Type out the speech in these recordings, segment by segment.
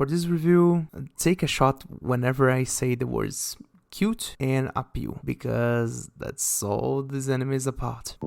For this review, take a shot whenever I say the words cute and appeal, because that's all this anime is about.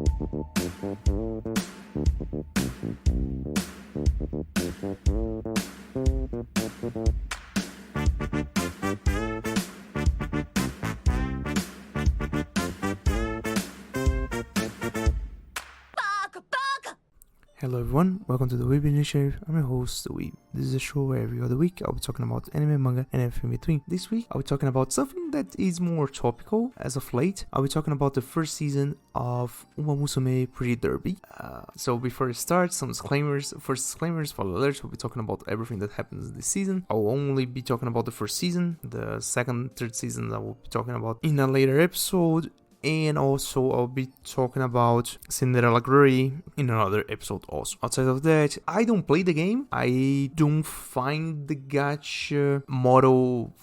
Hello everyone, welcome to the Weeb initiative. I'm your host, the Weeb. This is a show where every other week I'll be talking about anime, manga, and everything in between. This week I'll be talking about something that is more topical as of late. I'll be talking about the first season of Umamusume Pretty Derby. So before it starts, some disclaimers. First disclaimers, follow alerts. We'll be talking about everything that happens this season. I'll only be talking about the first season. The second, third seasons I will be talking about in a later episode. And also I'll be talking about Cinderella Glory in another episode also. Outside of that, I don't play the game. I don't find the gacha model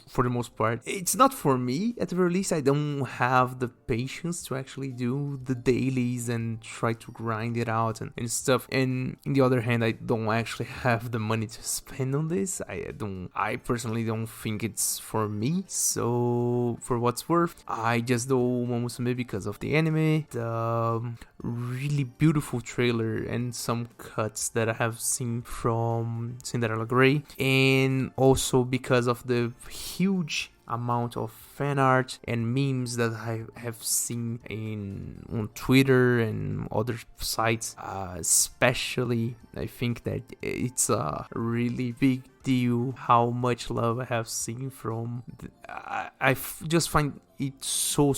for the most part. It's not for me, at the very least. I don't have the patience to actually do the dailies and try to grind it out and stuff. And on the other hand, I don't actually have the money to spend on this. I personally don't think it's for me. So for what's worth, I just do Umamusume because of the anime, the really beautiful trailer, and some cuts that I have seen from Cinderella Grey, and also because of the huge amount of fan art and memes that I have seen on Twitter and other sites. Especially, I think that it's a really big deal how much love I have seen from I just find it so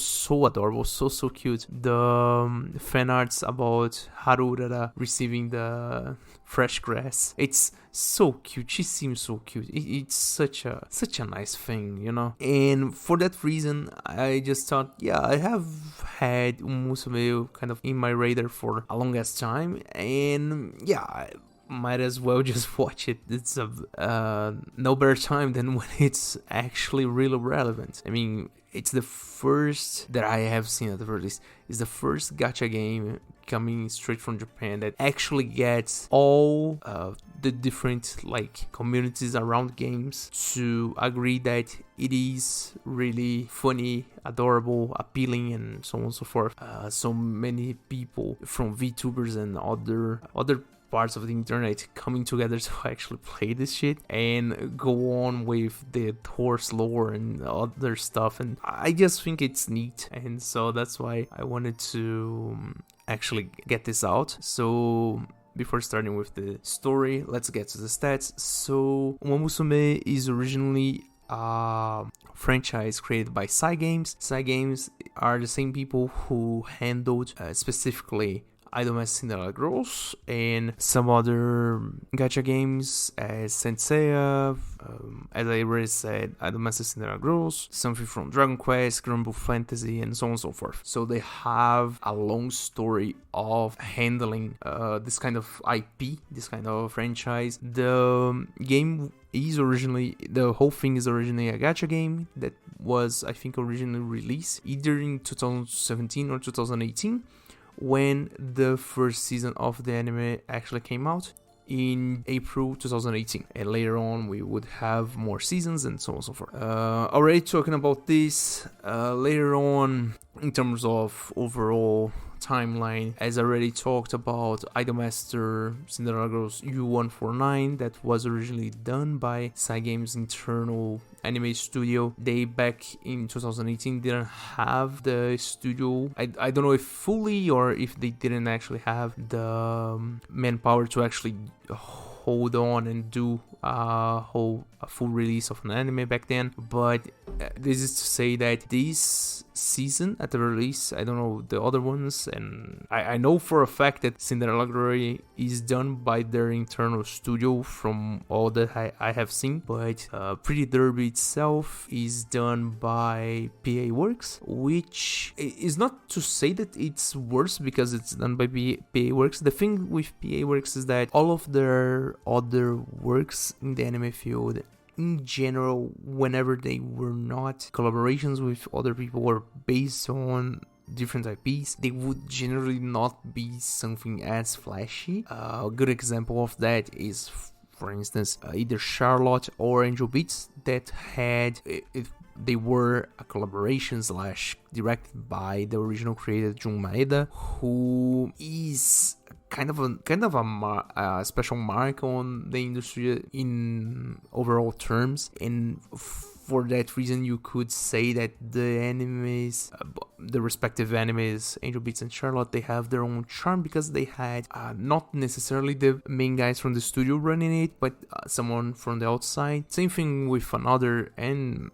adorable, so cute. The fan arts about Haru receiving the fresh grass, it's so cute. She seems so cute. It's such a nice thing, you know. And for that reason, I just thought, yeah, I have had Umamusume kind of in my radar for a longest time, and yeah, I might as well just watch it. It's no better time than when it's actually really relevant. I mean, it's the first that I have seen, at the very least, is the first gacha game coming straight from Japan that actually gets all the different communities around games to agree that it is really funny, adorable, appealing, and so on and so forth. So many people from VTubers and other parts of the internet coming together to actually play this shit and go on with the horse lore and other stuff, and I just think it's neat, and so that's why I wanted to actually get this out. So before starting with the story, let's get to the stats. So Umamusume is originally a franchise created by Cygames. Cygames are the same people who handled specifically Idolmaster Cinderella Girls and some other gacha games as Senseiya, as I already said, Idolmaster Cinderella Girls, something from Dragon Quest, Granblue Fantasy, and so on and so forth. So they have a long story of handling this kind of IP, this kind of franchise. The game is the whole thing is originally a gacha game that was, I think, originally released either in 2017 or 2018. When the first season of the anime actually came out in April 2018, and later on we would have more seasons and so on and so forth. Already talking about this later on in terms of overall timeline, as I already talked about Idolmaster Cinderella Girls U149, that was originally done by Cygames' internal anime studio. They back in 2018 didn't have the studio. I don't know if fully or if they didn't actually have the manpower to actually hold on and do a full release of an anime back then. But this is to say that this season at the release, I don't know the other ones, and I know for a fact that Cinderella Glory is done by their internal studio from all that I have seen, but Pretty Derby itself is done by PA Works, which is not to say that it's worse because it's done by PA Works. The thing with PA Works is that all of their other works in the anime field in general, whenever they were not collaborations with other people or based on different IPs, they would generally not be something as flashy. A good example of that is for instance, either Charlotte or Angel Beats that had they were a collaboration / directed by the original creator Jun Maeda, who is kind of a special mark on the industry in overall terms, and for that reason you could say that the respective animes, Angel Beats and Charlotte, they have their own charm because they had not necessarily the main guys from the studio running it, but someone from the outside. Same thing with Another and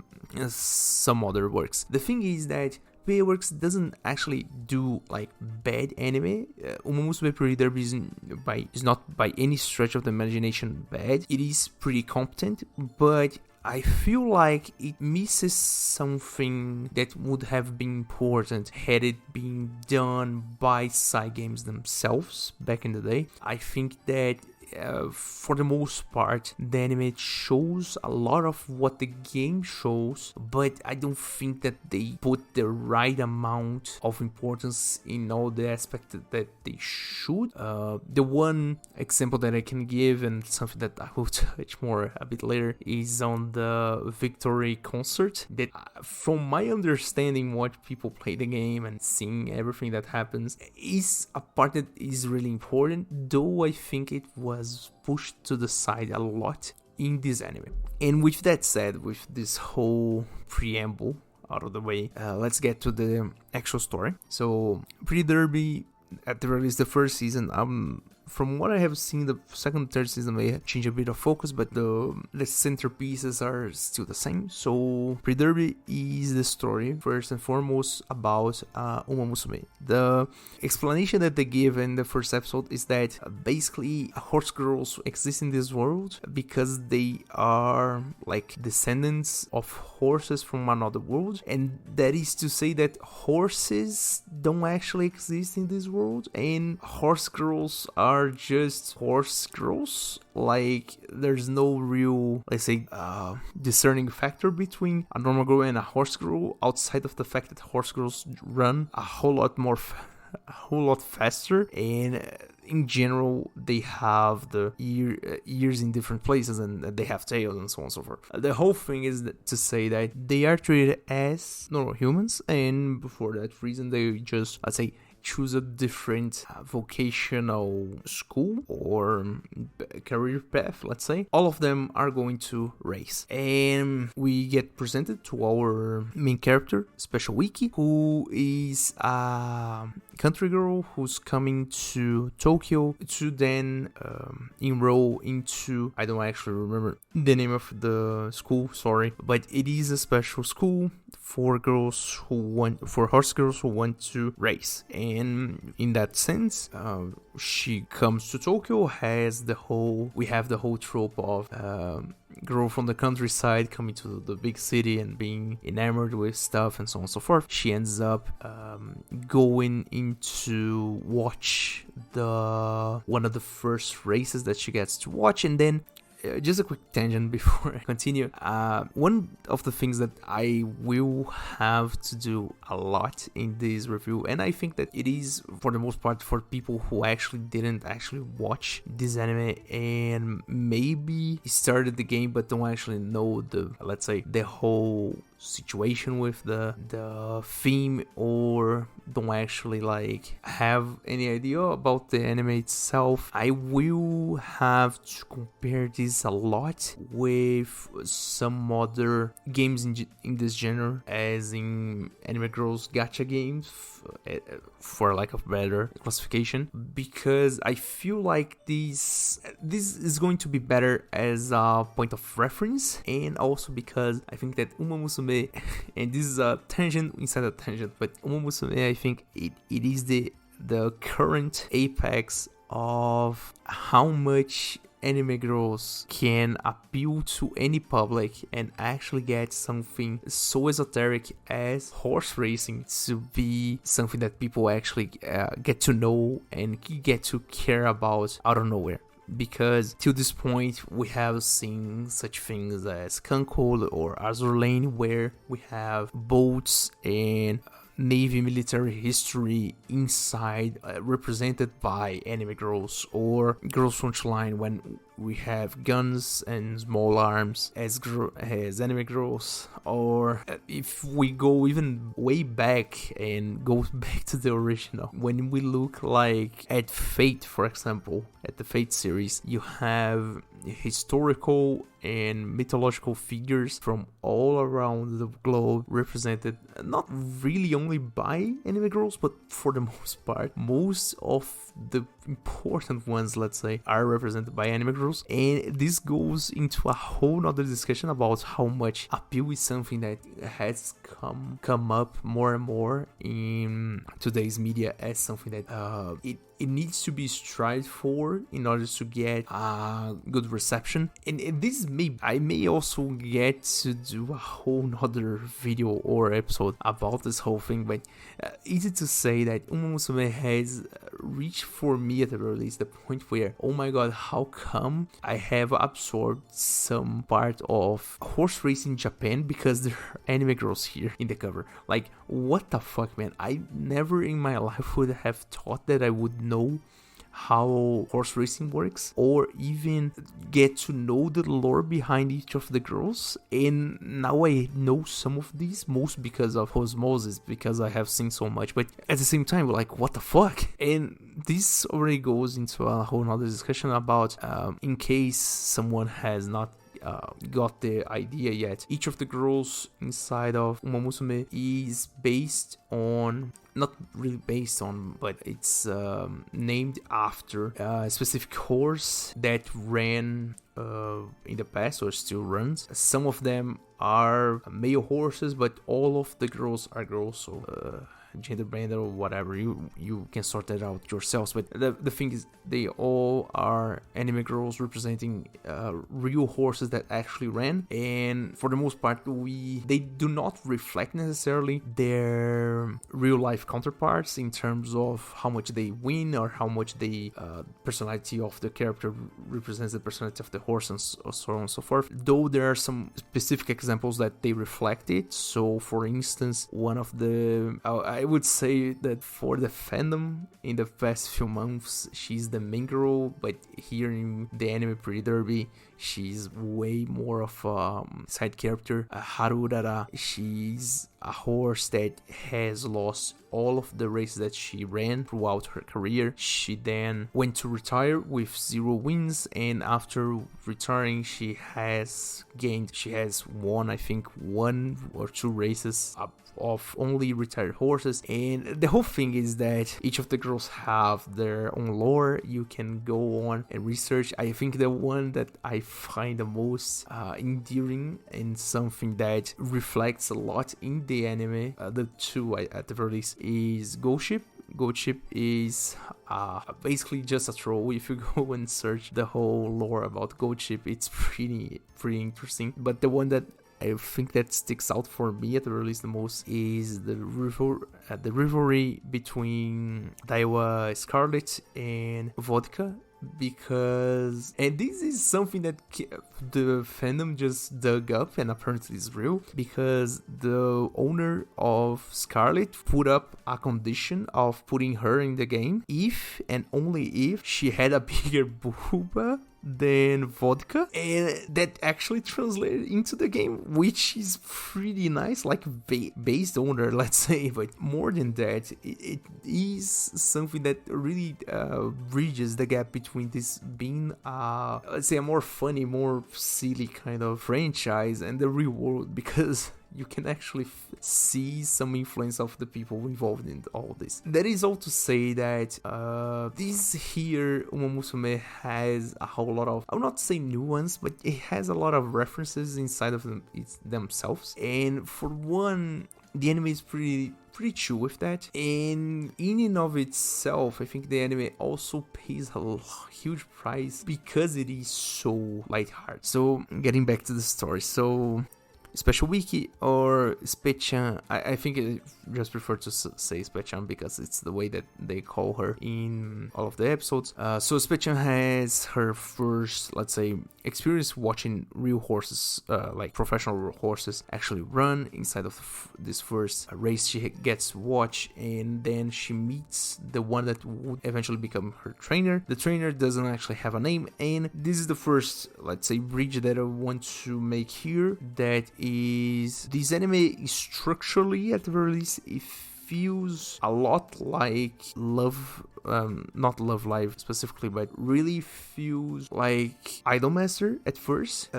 some other works. The thing is that PA Works doesn't actually do like bad anime. Umamusume Pretty Derby is not by any stretch of the imagination bad. It is pretty competent, but I feel like it misses something that would have been important had it been done by Cygames themselves back in the day. I think that for the most part, the anime shows a lot of what the game shows, but I don't think that they put the right amount of importance in all the aspects that they should. The one example that I can give, and something that I will touch more a bit later, is on the Victory concert. That, from my understanding, what people play the game and seeing everything that happens, is a part that is really important, though I think it was pushed to the side a lot in this anime. And with that said, with this whole preamble out of the way, let's get to the actual story. So Pretty Derby, at the very least the first season, from what I have seen, the second and third season may change a bit of focus, but the centerpieces are still the same. So Pretty Derby is the story, first and foremost, about Umamusume. The explanation that they give in the first episode is that basically horse girls exist in this world because they are like descendants of horses from another world, and that is to say that horses don't actually exist in this world, and horse girls are just horse girls. Like, there's no real, let's say, discerning factor between a normal girl and a horse girl, outside of the fact that horse girls run a whole lot faster, and in general they have the ears in different places, and they have tails and so on and so forth. The whole thing is to say that they are treated as normal humans, and for that reason they just, let's say, choose a different vocational school or career path, let's say. All of them are going to race, and we get presented to our main character, Special Wiki, who is a country girl who's coming to Tokyo to then enroll into, I don't actually remember the name of the school, sorry, but it is a special school for horse girls who want to race. And in that sense, she comes to Tokyo, we have the whole trope of girl from the countryside coming to the big city and being enamored with stuff and so on and so forth. She ends up going in to watch one of the first races that she gets to watch, and then just a quick tangent before I continue. One of the things that I will have to do a lot in this review, and I think that it is for the most part for people who didn't watch this anime and maybe started the game but don't actually know the whole situation with the theme, or don't actually have any idea about the anime itself. I will have to compare this a lot with some other games in this genre, as in Anime Girls gacha games, for lack of better classification, because I feel like this is going to be better as a point of reference, and also because I think that Umamusume, and this is a tangent inside a tangent, but Umamusume, I think it is the current apex of how much anime girls can appeal to any public and actually get something so esoteric as horse racing to be something that people actually get to know and get to care about out of nowhere. Because till this point we have seen such things as Kanko or Azur Lane, where we have boats and Navy military history inside, represented by anime girls or Girls Frontline, when we have guns and small arms as anime girls, or if we go even way back and go back to the original, when we look like at Fate, for example, at the Fate series, you have historical and mythological figures from all around the globe represented, not really only by anime girls, but for the most part, most of the important ones, let's say, are represented by anime girls. And this goes into a whole nother discussion about how much appeal is something that has come up more and more in today's media as something that it needs to be strived for in order to get a good reception. And this I may also get to do a whole nother video or episode about this whole thing, but easy to say that Umamusume has reached, for me at the very least, the point where, oh my god, how come I have absorbed some part of horse racing in Japan because there are anime girls here in the cover. Like, what the fuck, man? I never in my life would have thought that I would know how horse racing works, or even get to know the lore behind each of the girls. And now I know some of these, most because of osmosis, because I have seen so much, but at the same time, like, what the fuck? And this already goes into a whole nother discussion about in case someone has not got the idea yet, each of the girls inside of Umamusume is based on, not really based on, but it's named after a specific horse that ran in the past or still runs. Some of them are male horses, but all of the girls are girls, so gender band or whatever, you can sort that out yourselves. But the thing is, they all are anime girls representing real horses that actually ran, and for the most part they do not reflect necessarily their real life counterparts in terms of how much they win or how much the personality of the character represents the personality of the horse, and so on and so forth, though there are some specific examples that they reflect it. So for instance, one of the I would say that for the fandom in the past few months, she's the main girl, but here in the anime Pretty Derby, she's way more of a side character. Haru Urara, she's a horse that has lost all of the races that she ran throughout her career. She then went to retire with 0 wins, and after retiring she has won, I think, 1 or 2 races of only retired horses. And the whole thing is that each of the girls have their own lore. You can go on and research. I think the one that I find the most endearing and something that reflects a lot in the anime, the two at the very least, is Goat Ship. Goat Ship is basically just a troll. If you go and search the whole lore about Goat Ship, it's pretty interesting. But the one that I think that sticks out for me at the very least the most is the rivalry between Daiwa Scarlet and Vodka, because, and this is something that the fandom just dug up and apparently is real, because the owner of Scarlet put up a condition of putting her in the game if and only if she had a bigger booba than Vodka, and that actually translated into the game, which is pretty nice, like based on her, let's say. But more than that, it is something that really bridges the gap between this being let's say a more funny, more silly kind of franchise and the real world, because you can actually see some influence of the people involved in all this. That is all to say that this here Umamusume has a whole lot of, I will not say nuance, but it has a lot of references inside of themselves. And for one, the anime is pretty chill with that, and in and of itself, I think the anime also pays a huge price because it is so lighthearted. So getting back to the story, so Special Wiki or Spechan. I think I just prefer to say Spechan because it's the way that they call her in all of the episodes. So Spechan has her first, let's say, experience watching real horses, like professional horses, actually run inside of this first race she gets to watch, and then she meets the one that would eventually become her trainer. The trainer doesn't actually have a name, and this is the first, let's say, bridge that I want to make here. That is, this anime structurally, at the very least, it feels a lot like not Love Live specifically, but really feels like Idolmaster at first,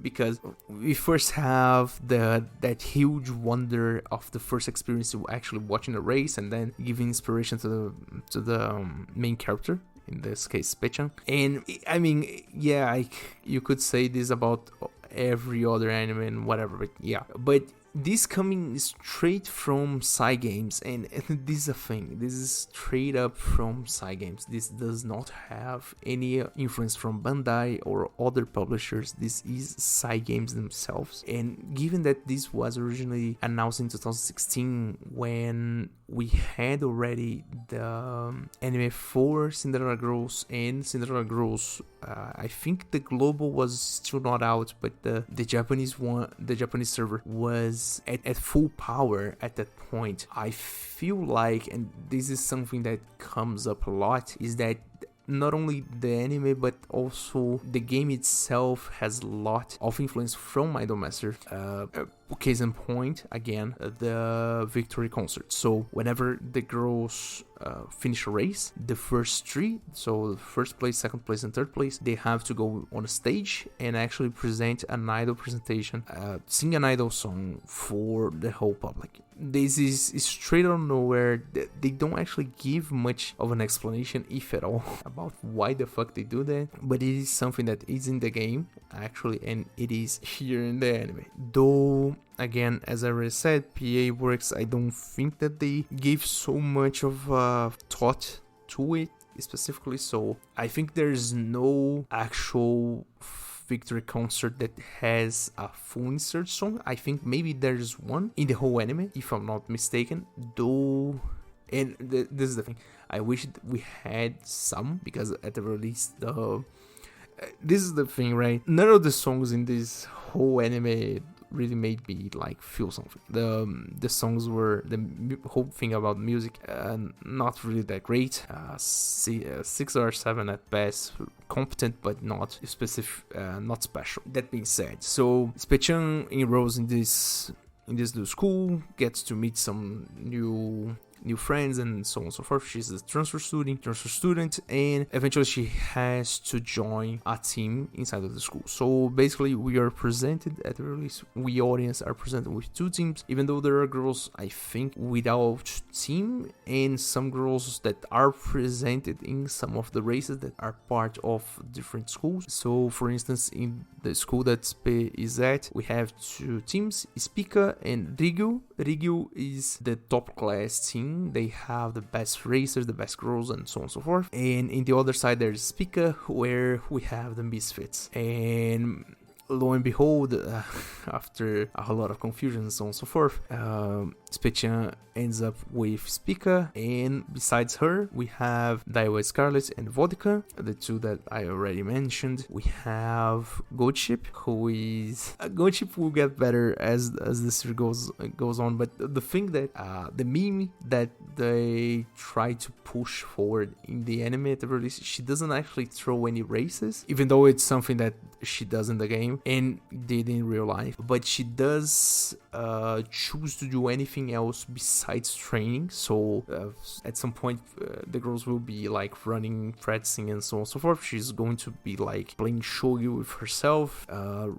because we first have that huge wonder of the first experience of actually watching a race, and then giving inspiration to the main character, in this case Spechan. And I mean, yeah, you could say this about every other anime and whatever, but yeah, but this coming straight from Cygames, and this is a thing, this is straight up from Cygames. This does not have any influence from Bandai or other publishers. This is Cygames themselves. And given that this was originally announced in 2016, when we had already the anime for Cinderella Girls and Cinderella Girls, I think the global was still not out, but the Japanese one, the Japanese server was at full power at that point. I feel like, and this is something that comes up a lot, is that not only the anime but also the game itself has a lot of influence from Idolmaster. Case in point, again, the victory concert. So whenever the girls finish a race, the first three, so first place, second place, and third place, they have to go on a stage and actually present an idol presentation, sing an idol song for the whole public. This is straight out of nowhere. They don't actually give much of an explanation, if at all, about why the fuck they do that, but it is something that is in the game actually, and it is here in the anime. Though again, as I already said, PA Works, I don't think that they gave so much of thought to it specifically, so I think there's no actual victory concert that has a full insert song. I think maybe there's one in the whole anime, if I'm not mistaken, though. And this is the thing, I wish we had some, because at the very least, this is the thing, right? None of the songs in this whole anime really made me like feel something. The songs were, the whole thing about music, not really that great. 6 or 7 at best, competent but not specific, not special. That being said, so Spechan enrolls in this new school, gets to meet some new friends and so on and so forth. She's a transfer student, and eventually she has to join a team inside of the school. So basically we are presented, at the very least we audience are presented with 2 teams, even though there are girls, I think, without team, and some girls that are presented in some of the races that are part of different schools. So for instance, in the school that Spe is at, we have 2 teams, Spica and Rigyu. Rigyu is the top class team. They have the best racers, the best girls, and so on and so forth. And in the other side, there's Spica, where we have the misfits. And lo and behold, after a whole lot of confusion and so on and so forth, Spechan ends up with Spica, and besides her, we have Daiwa Scarlet and Vodka, the 2 that I already mentioned. We have Goldship, who is... Goldship will get better as the series goes on, but the thing that, the meme that they try to push forward in the anime at the very least, she doesn't actually throw any races, even though it's something that she does in the game and did in real life, but she does choose to do anything else besides training. So at some point, the girls will be like running, practicing, and so on and so forth. She's going to be like playing shogi with herself,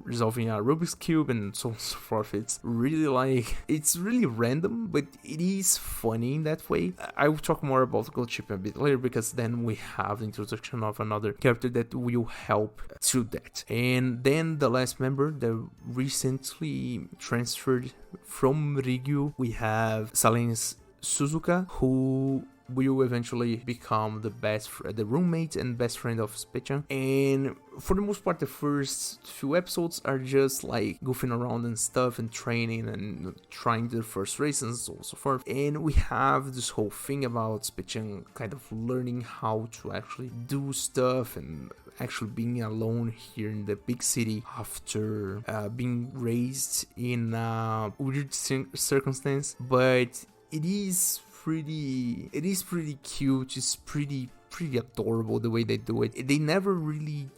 resolving a Rubik's Cube, and so on and so forth. It's really random, but it is funny in that way. I will talk more about Goldship a bit later, because then we have the introduction of another character that will help through that. And then the last member that recently transferred from Rigyu, we have Salene's Suzuka, who will eventually become the roommate and best friend of Spechan. And for the most part, the first few episodes are just like goofing around and stuff and training and trying their first races and so on and so forth. And we have this whole thing about Spechan kind of learning how to actually do stuff and actually being alone here in the big city after being raised in a weird circumstance. But it is pretty cute. It's pretty adorable the way they do it. They never really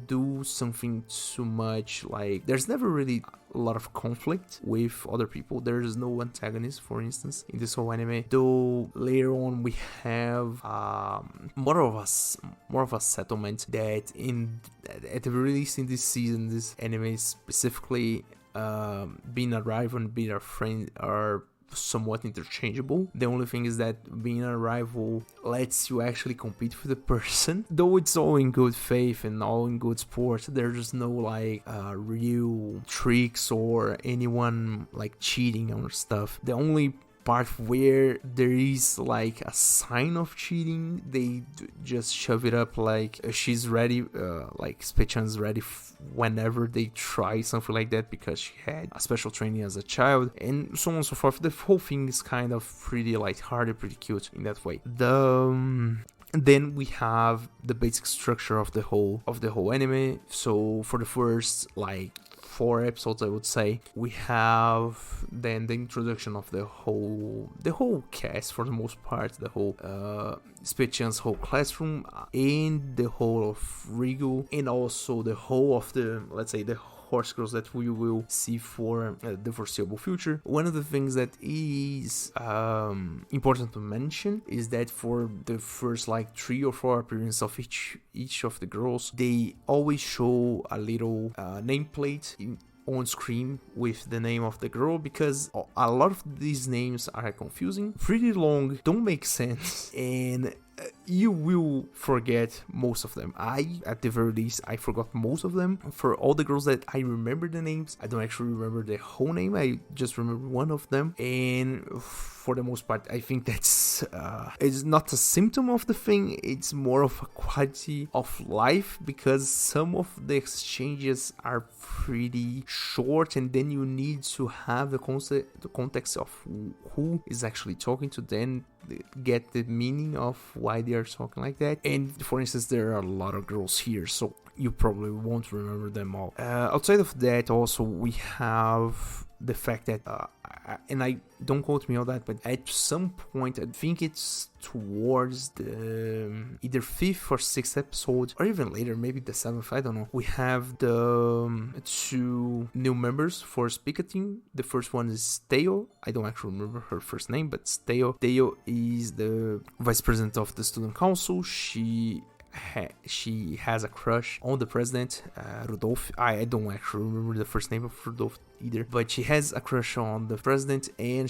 do something too much, like there's never really a lot of conflict with other people. There is no antagonist, for instance, in this whole anime, though later on we have more of a settlement that at the release in this season, this anime specifically, being a rival and being a friend are somewhat interchangeable. The only thing is that being a rival lets you actually compete for the person, though it's all in good faith and all in good sport. There's no like real tricks or anyone like cheating on stuff. The only part where there is like a sign of cheating, they just shove it up like she's ready, like Spechan's ready whenever they try something like that because she had a special training as a child, and so on and so forth. The whole thing is kind of pretty lighthearted, pretty cute in that way. Then we have the basic structure of the whole anime. So for the first like 4 episodes, I would say, we have then the introduction of the whole cast, for the most part, the whole Spechan's whole classroom, and the whole of Rigo, and also the whole of the, let's say, the horse girls that we will see for the foreseeable future. One of the things that is important to mention is that for the first like 3 or 4 appearances of each of the girls, they always show a little nameplate on screen with the name of the girl, because a lot of these names are confusing, pretty long, don't make sense, and you will forget most of them. At the very least, I forgot most of them. For all the girls that I remember the names, I don't actually remember the whole name, I just remember one of them. And for the most part, I think that's it's not a symptom of the thing, it's more of a quality of life, because some of the exchanges are pretty short, and then you need to have the context of who is actually talking to them, get the meaning of why they are talking like that. And for instance, there are a lot of girls here, so you probably won't remember them all. Outside of that, also we have the fact that and I don't quote me on that, but at some point, I think it's towards the either 5th or 6th episode, or even later, maybe the 7th, I don't know, we have the 2 new members for Spica team. The first one is Teo. I don't actually remember her first name, but it's Teo. Teo is the vice president of the student council. She has a crush on the president, Rudolph. I don't actually remember the first name of Rudolph either, but she has a crush on the president, and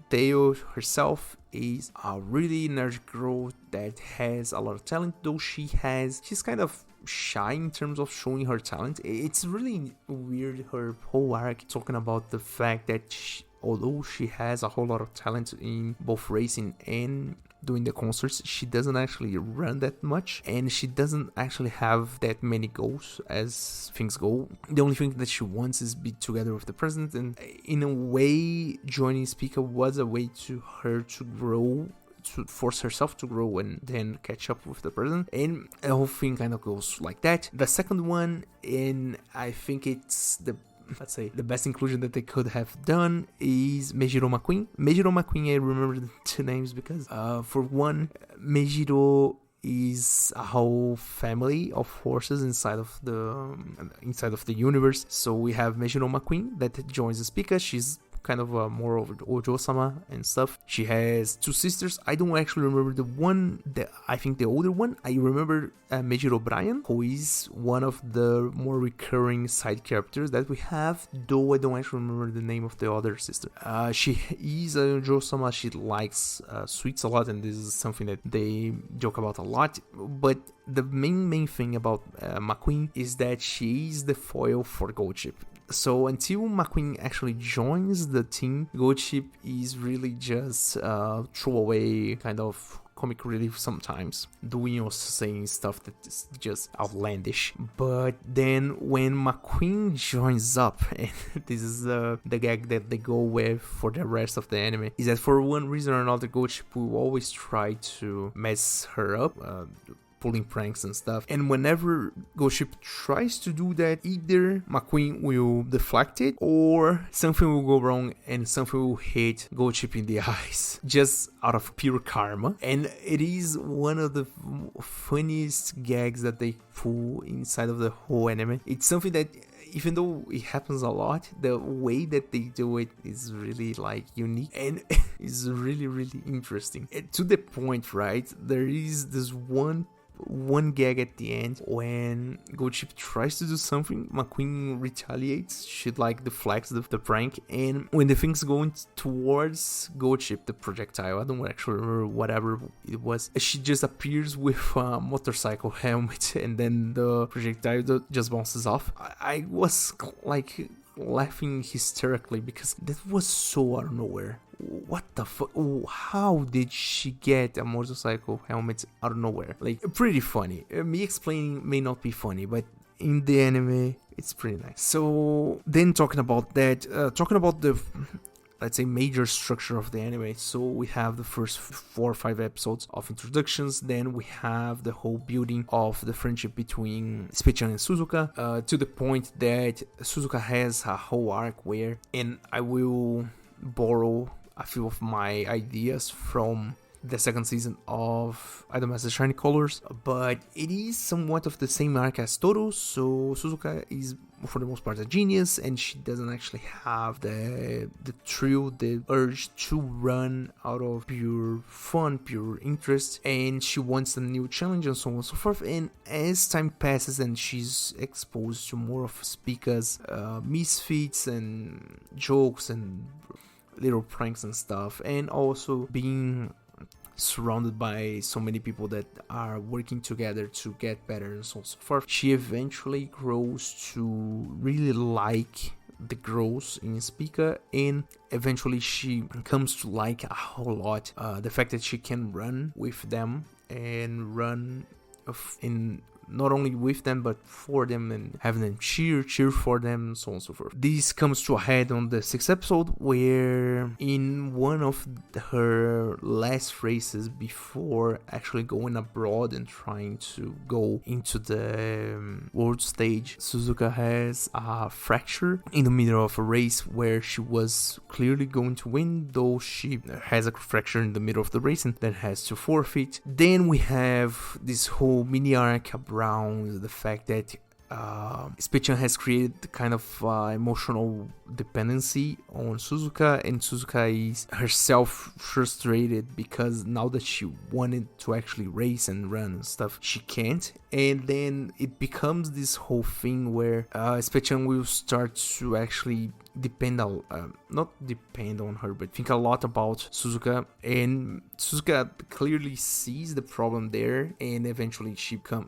Theo herself is a really energetic girl that has a lot of talent, though she's kind of shy in terms of showing her talent. It's really weird, her whole arc, talking about the fact that although she has a whole lot of talent in both racing and doing the concerts, she doesn't actually run that much, and she doesn't actually have that many goals as things go. The only thing that she wants is be together with the president, and in a way, joining Spica was a way to her to grow, to force herself to grow and then catch up with the president, and the whole thing kind of goes like that. The second one, and I think it's let's say the best inclusion that they could have done, is Meijiro McQueen. Meijiro McQueen, I remember the 2 names because for one, Meijiro is a whole family of horses inside of the universe. So we have Meijiro McQueen that joins the Spica. She's kind of more of Ojo-sama and stuff. She has 2 sisters. I don't actually remember the one, I think the older one. I remember Meijiro Brian, who is one of the more recurring side characters that we have, though I don't actually remember the name of the other sister. She is a Ojo-sama. She likes sweets a lot, and this is something that they joke about a lot. But the main thing about McQueen is that she is the foil for Gold Chip. So until McQueen actually joins the team, Goldship is really just throwaway kind of comic relief sometimes, doing or saying stuff that is just outlandish. But then when McQueen joins up, and this is the gag that they go with for the rest of the anime, is that for one reason or another, Goldship will always try to mess her up, pulling pranks and stuff. And whenever Goldship tries to do that, either McQueen will deflect it or something will go wrong and something will hit Goldship in the eyes, just out of pure karma. And it is one of the funniest gags that they pull inside of the whole anime. It's something that, even though it happens a lot, the way that they do it is really like unique and is really, really interesting. And to the point, right? There is this one gag at the end when Goldship tries to do something, McQueen retaliates. She like deflects the prank, and when the thing's going towards Goldship, the projectile, I don't actually remember whatever it was, she just appears with a motorcycle helmet, and then the projectile just bounces off. I was like laughing hysterically because that was so out of nowhere. What the fuck? How did she get a motorcycle helmet out of nowhere? Like, pretty funny. Me explaining may not be funny, but in the anime, it's pretty nice. So then talking about that, talking about the, let's say, major structure of the anime. So we have the first 4 or 5 episodes of introductions, then we have the whole building of the friendship between Spei-chan and Suzuka, to the point that Suzuka has a whole arc where, and I will borrow a few of my ideas from the second season of Idolmaster Shiny Colors, but it is somewhat of the same arc as Toru. So Suzuka is, for the most part, a genius, and she doesn't actually have the thrill, the urge to run out of pure fun, pure interest, and she wants a new challenge and so on and so forth. And as time passes and she's exposed to more of Spica's misfits and jokes and little pranks and stuff, and also being surrounded by so many people that are working together to get better and so on and so forth, she eventually grows to really like the girls in Spica, and eventually she comes to like a whole lot the fact that she can run with them and run in not only with them but for them, and having them cheer for them and so on and so forth. This comes to a head on the 6th episode, where in one of her last races before actually going abroad and trying to go into the world stage, Suzuka has a fracture in the middle of a race where she was clearly going to win, though she has a fracture in the middle of the race and then has to forfeit. Then we have this whole mini arc around the fact that Spei-chan has created kind of emotional dependency on Suzuka, and Suzuka is herself frustrated because now that she wanted to actually race and run and stuff, she can't. And then it becomes this whole thing where Spei-chan will start to actually not depend on her, but think a lot about Suzuka, and Suzuka clearly sees the problem there, and eventually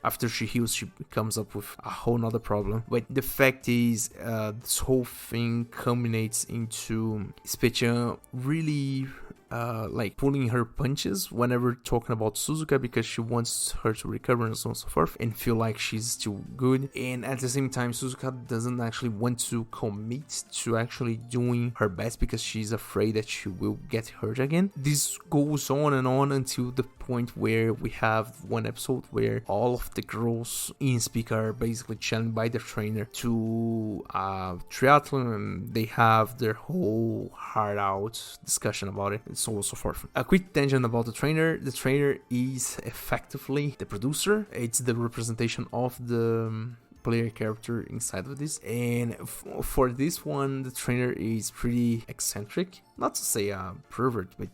after she heals, she comes up with a whole nother problem. But the fact is, this whole thing culminates into Spei-chan really like pulling her punches whenever talking about Suzuka, because she wants her to recover and so on and so forth and feel like she's still good. And at the same time, Suzuka doesn't actually want to commit to actually doing her best because she's afraid that she will get hurt again. This goes on and on until the point where we have one episode where all of the girls in Speak are basically challenged by the trainer to triathlon, and they have their whole heart out discussion about it, and so on and so forth. A quick tangent about the trainer. The trainer is effectively the producer. It's the representation of the player character inside of this, and for this one, the trainer is pretty eccentric. Not to say a pervert, but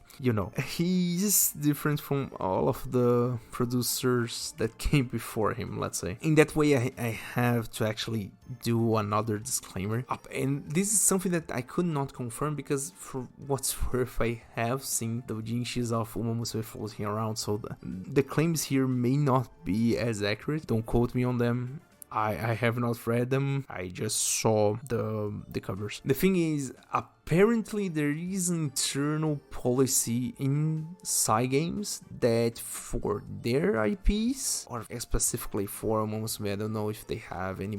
he's different from all of the producers that came before him, let's say. In that way, I have to actually do another disclaimer. And this is something that I could not confirm because, for what's worth, I have seen the jinshis of Umamusume floating around, so the claims here may not be as accurate. Don't quote me on them. I have not read them. I just saw the covers. The thing is, apparently there is an internal policy in Cygames that for their IPs, or specifically for Umamusume, I don't know if they have any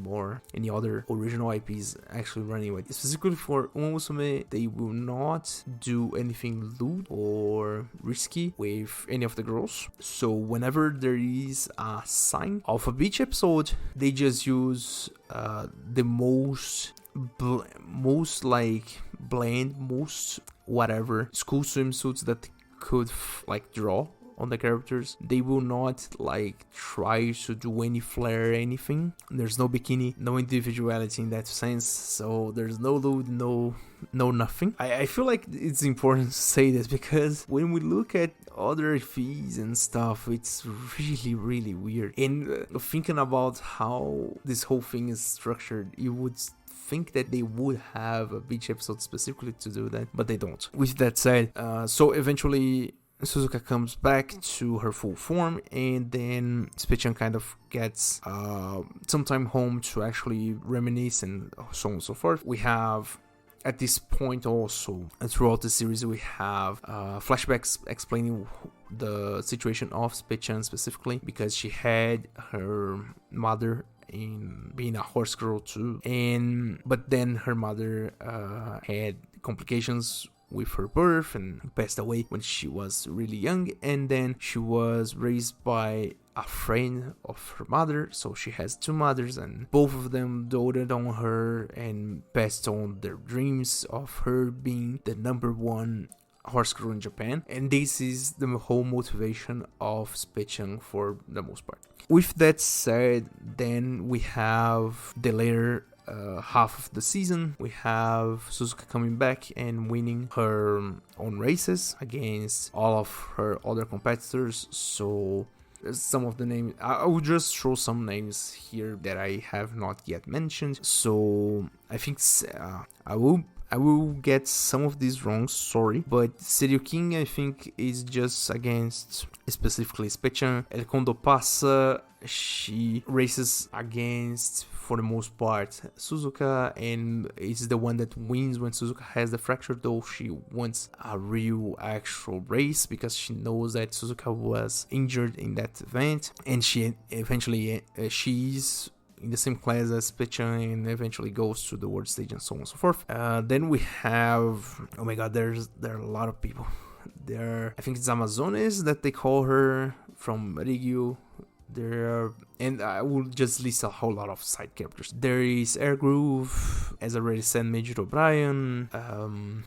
other original IPs actually running with. Specifically for Umamusume, they will not do anything lewd or risky with any of the girls. So whenever there is a sign of a beach episode, they just use the most like bland, most whatever school swimsuits that could like draw on the characters. They will not like try to do any flare or anything. There's no bikini, no individuality in that sense, so there's no lewd, no nothing. I feel like it's important to say this because when we look at other fees and stuff, it's really weird. And thinking about how this whole thing is structured, you would think that they would have a beach episode specifically to do that, but they don't. With that said, so eventually Suzuka comes back to her full form, and then Spichan kind of gets some time home to actually reminisce and so on and so forth. We have at this point also, and throughout the series, we have flashbacks explaining the situation of Spichan specifically, because she had her mother in being a horse girl too, but then her mother had complications with her birth and passed away when she was really young, and then she was raised by a friend of her mother, so she has two mothers, and both of them doted on her and passed on their dreams of her being the number one horse girl in Japan, and this is the whole motivation of Spichan for the most part. With that said, then we have the later half of the season. We have Suzuka coming back and winning her own races against all of her other competitors. So some of the names, I will just throw some names here that I have not yet mentioned. So I think I will get some of these wrong, sorry, but Seiryu King I think is just against specifically Spichan. El Kondo Passa, she races against, for the most part, Suzuka, and is the one that wins when Suzuka has the fracture, though she wants a real actual race because she knows that Suzuka was injured in that event, and she eventually she's in the same class as Spichan and eventually goes to the world stage and so on and so forth. Then we have, oh my god, there are a lot of people. I think it's Amazones that they call her from Rigyu. And I will just list a whole lot of side characters. There is Air Groove, as I already said, Major O'Brien.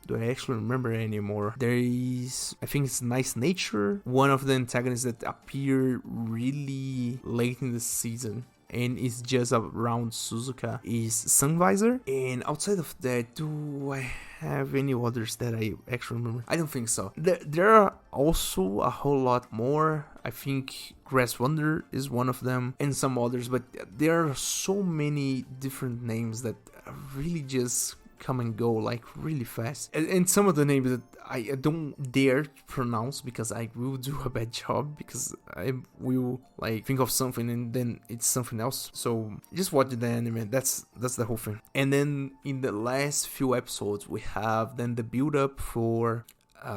Do I actually remember anymore? There is, I think it's Nice Nature, one of the antagonists that appear really late in the season and it's just around Suzuka is Sunvisor. And outside of that, do I have any others that I actually remember? I don't think so. There are also a whole lot more. I think Grass Wonder is one of them and some others, but there are so many different names that really just come and go like really fast, and some of the names that I don't dare to pronounce because I will do a bad job, because I will like think of something and then it's something else. So just watch the anime. That's the whole thing. And then in the last few episodes we have then the build up for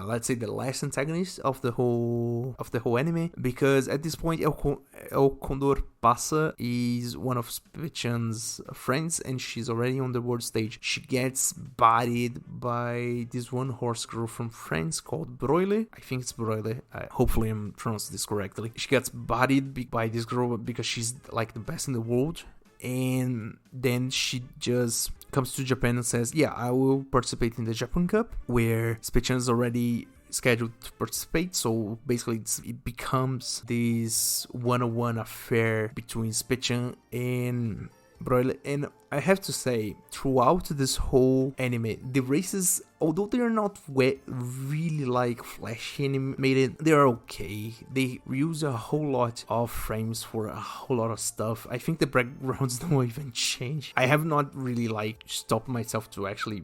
let's say the last antagonist of the whole anime, because at this point El Condor Passa is one of Spichan's friends and she's already on the world stage. She gets bodied by this one horse girl from France called Broile. I think it's Broile. Hopefully I'm pronouncing this correctly. She gets bodied by this girl because she's like the best in the world. And then she just comes to Japan and says, yeah, I will participate in the Japan Cup, where Spichan is already scheduled to participate. So basically it becomes this one-on-one affair between Spichan and Broile. And I have to say, throughout this whole anime, the races, although they are not really like flashy animated, they are okay. They use a whole lot of frames for a whole lot of stuff. I think the backgrounds don't even change. I have not really like stopped myself to actually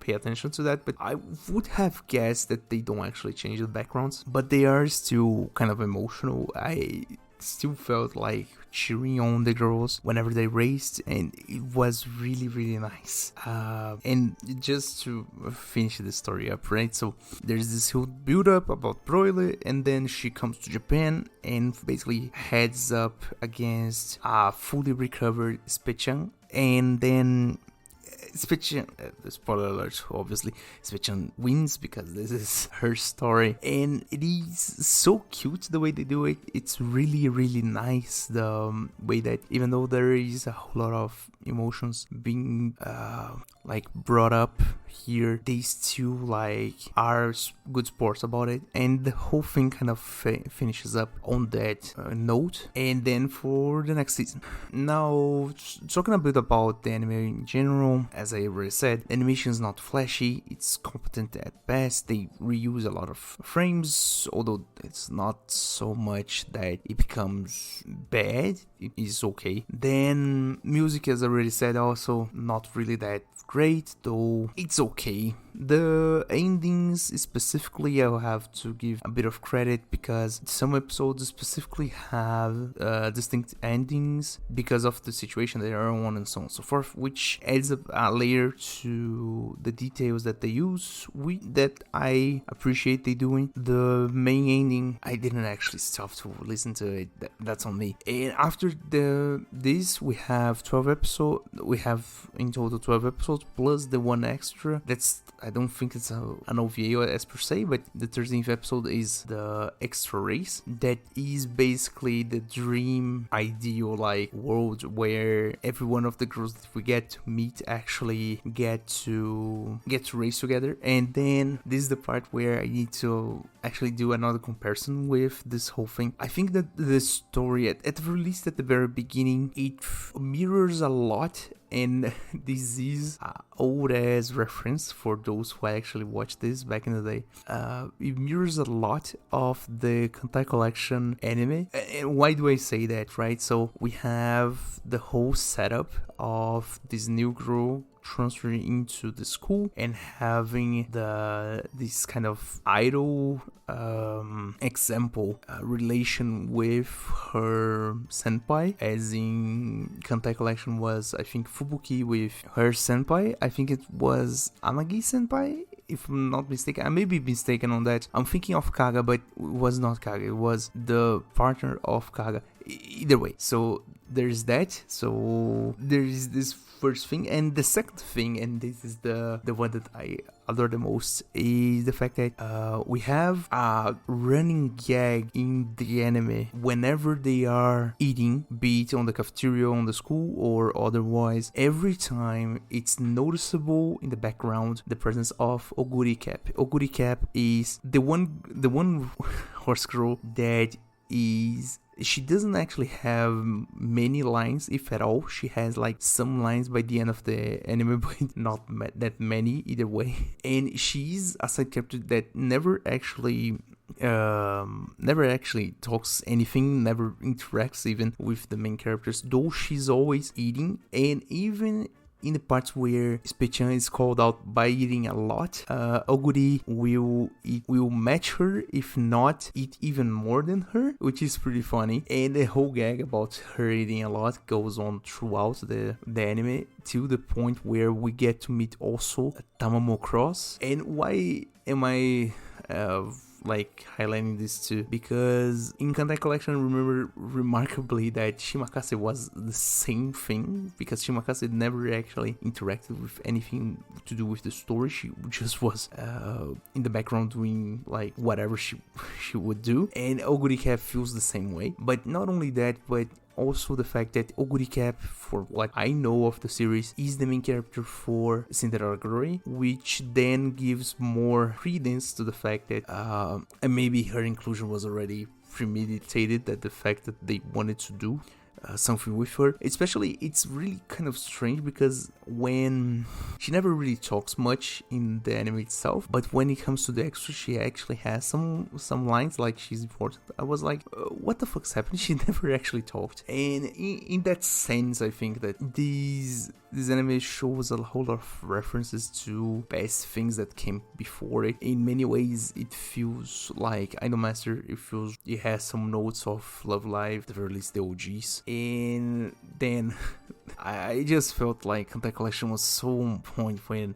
pay attention to that, but I would have guessed that they don't actually change the backgrounds, but they are still kind of emotional. still felt like cheering on the girls whenever they raced, and it was really, really nice. And just to finish the story up, right? So there's this whole build up about Broyle, and then she comes to Japan and basically heads up against a fully recovered Spechan, and then Spechan, spoiler alert, obviously, Spechan wins because this is her story, and it is so cute the way they do it. It's really, really nice the way that even though there is a whole lot of emotions being like brought up here, they still like are good sports about it, and the whole thing kind of finishes up on that note. And then for the next season, now talking a bit about the anime in general, as I already said, the animation is not flashy, it's competent at best. They reuse a lot of frames, although it's not so much that it becomes bad. It is okay. Then music, as I already said, also not really that great, though it's okay. The endings specifically, I'll have to give a bit of credit because some episodes specifically have distinct endings because of the situation they are on and so on and so forth, which adds a layer to the details that they use, that I appreciate they doing. The main ending, I didn't actually stop to listen to it. That's on me. And after this, we have 12 episodes. We have in total 12 episodes plus the one extra. I don't think it's an OVA as per se, but the 13th episode is the extra race. That is basically the dream ideal like world where every one of the girls that we get to meet actually get to race together. And then this is the part where I need to actually do another comparison with this whole thing. I think that the story at the release at the very beginning, it mirrors a lot, and this is an old ass reference for those who actually watched this back in the day. It mirrors a lot of the Kantai Collection anime. And why do I say that, right? So we have the whole setup of this new girl transferring into the school and having this kind of idol example relation with her senpai, as in Kantai Collection was, I think, Fubuki with her senpai. I think it was Amagi senpai, if I'm not mistaken. I may be mistaken on that. I'm thinking of Kaga, but it was not Kaga. It was the partner of Kaga. Either way, so there's that. So there is this first thing, and the second thing, and this is the one that I adore the most, is the fact that we have a running gag in the anime whenever they are eating, be it on the cafeteria, on the school, or otherwise. Every time it's noticeable in the background the presence of Oguri Cap. Oguri Cap is the one horse girl that is. She doesn't actually have many lines, if at all. She has like some lines by the end of the anime, but not that many either way. And she's a side character that never actually talks anything, never interacts even with the main characters, though she's always eating. And even in the parts where Spechan is called out by eating a lot, Oguri will match her, if not eat even more than her, which is pretty funny. And the whole gag about her eating a lot goes on throughout the anime, to the point where we get to meet also Tamamo Cross. And why am I like highlighting this too? Because in Kantai Collection, remember remarkably that Shimakase was the same thing, because Shimakase never actually interacted with anything to do with the story. She just was in the background doing like whatever she would do, and Oguri Cap feels the same way. But not only that, but also the fact that Oguri Cap, for what I know of the series, is the main character for Cinderella Glory, which then gives more credence to the fact that and maybe her inclusion was already premeditated, that the fact that they wanted to do something with her. Especially, it's really kind of strange because when she never really talks much in the anime itself, but when it comes to the extra, she actually has some lines like she's important. I was like, what the fuck's happening? She never actually talked. And in that sense, I think that these This anime shows a whole lot of references to past things that came before it. In many ways, it feels like Idolmaster. It has some notes of Love Live, the very least the OGs. And then I just felt like Kantai Collection was so on point when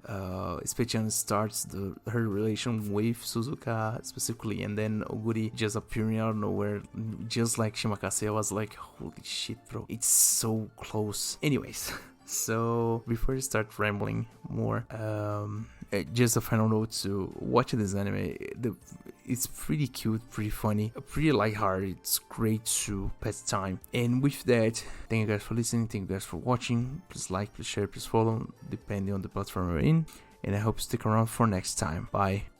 Specian starts her relation with Suzuka specifically, and then Oguri just appearing out of nowhere, just like Shimakase. I was like, holy shit, bro, it's so close. Anyways, so before I start rambling more, just a final note to watch this anime. It's pretty cute, pretty funny, pretty lighthearted. It's great to pass time. And with that, thank you guys for listening, thank you guys for watching. Please like, please share, please follow, depending on the platform you're in. And I hope you stick around for next time. Bye.